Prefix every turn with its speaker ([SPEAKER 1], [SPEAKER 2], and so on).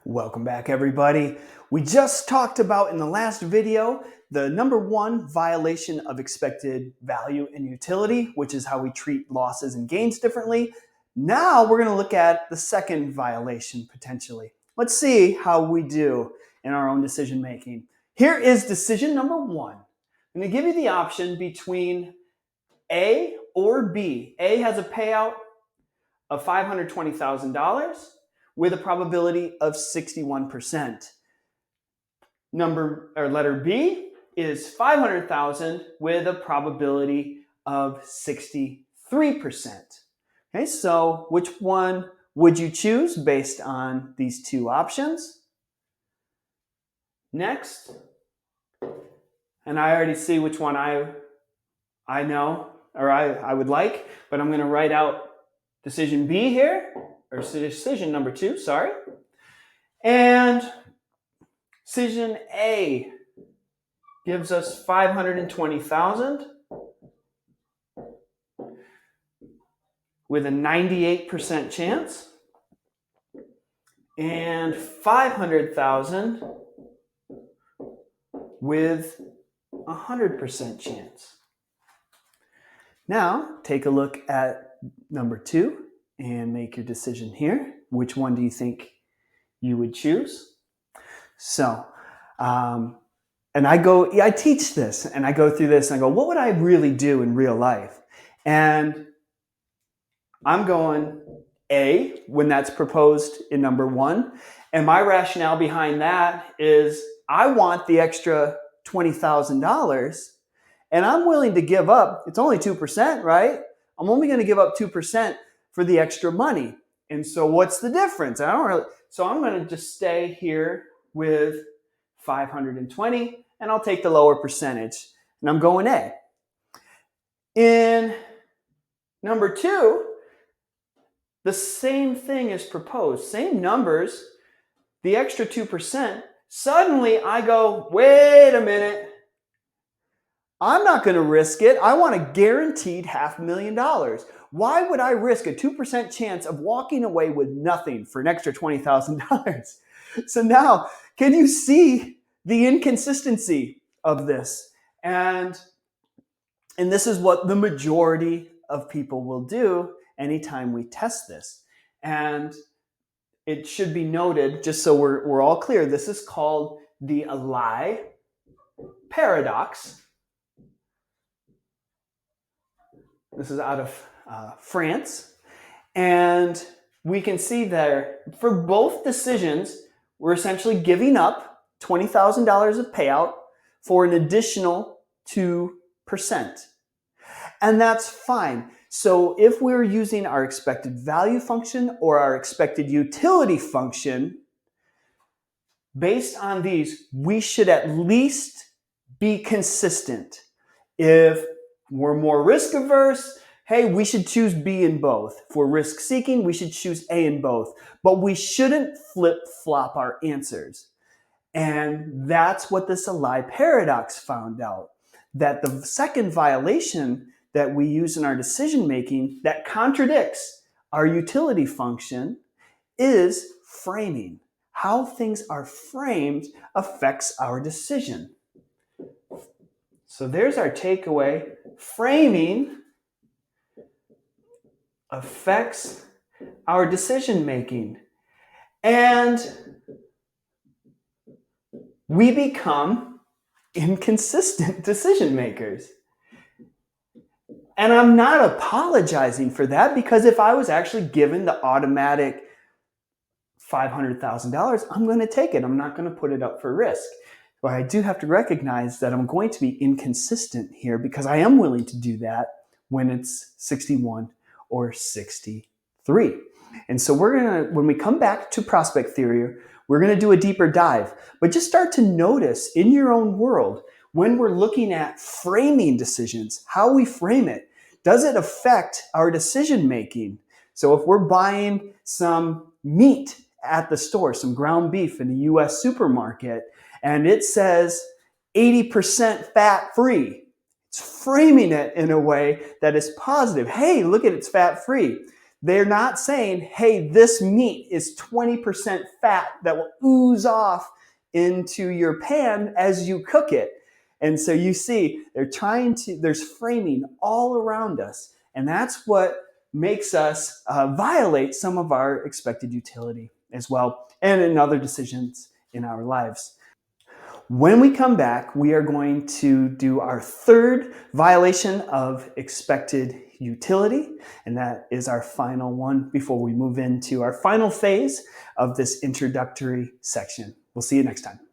[SPEAKER 1] Welcome back, everybody. We just talked about in the last video the number one violation of expected value and utility, which is how we treat losses and gains differently. Now we're going to look at the second violation potentially. Let's see how we do in our own decision making. Here is decision number one. I'm going to give you the option between A or B. A has a payout of $520,000 with a probability of 61%. Letter B is 500,000 with a probability of 63%. Okay, so which one would you choose based on these two options? Next, and I already see which one I know or I would like, but I'm going to write out decision B here, or decision number two, sorry. And decision A gives us 520,000 with a 98% chance, and 500,000 with 100% chance. Now, take a look at number two and make your decision here. Which one do you think you would choose? So, and I teach this and I go through this and I go, what would I really do in real life? And I'm going A when that's proposed in number one. And my rationale behind that is I want the extra $20,000 and I'm willing to give up, it's only 2%, right? I'm only going to give up 2% for the extra money. And so what's the difference? So I'm going to just stay here with 520 and I'll take the lower percentage and I'm going A. In number two, the same thing is proposed, same numbers, the extra 2%. Suddenly I go, wait a minute. I'm not going to risk it. I want a guaranteed $500,000. Why would I risk a 2% chance of walking away with nothing for an extra $20,000? So now, can you see the inconsistency of this? And this is what the majority of people will do anytime we test this. And it should be noted, just so we're all clear, this is called the Allais Paradox. This is out of France. And we can see there, for both decisions, we're essentially giving up $20,000 of payout for an additional 2%. And that's fine. So if we're using our expected value function or our expected utility function, based on these, we should at least be consistent. If we're more risk averse, hey, we should choose B in both. If we're risk seeking, we should choose A in both. But we shouldn't flip-flop our answers. And that's what this Allais Paradox found out. That the second violation that we use in our decision making that contradicts our utility function is framing. How things are framed affects our decision. So there's our takeaway. Framing affects our decision making. And we become inconsistent decision makers. And I'm not apologizing for that, because if I was actually given the automatic $500,000, I'm going to take it. I'm not going to put it up for risk. But I do have to recognize that I'm going to be inconsistent here, because I am willing to do that when it's 61 or 63. And so when we come back to prospect theory, we're going to do a deeper dive. But just start to notice in your own world, when we're looking at framing decisions, how we frame it, does it affect our decision making? So if we're buying some meat at the store, some ground beef in a US supermarket, and it says 80% fat free, it's framing it in a way that is positive. Hey, look at it's fat free. They're not saying, hey, this meat is 20% fat that will ooze off into your pan as you cook it. And so you see, there's framing all around us. And that's what makes us violate some of our expected utility as well, and in other decisions in our lives. When we come back, we are going to do our third violation of expected utility, and that is our final one before we move into our final phase of this introductory section. We'll see you next time.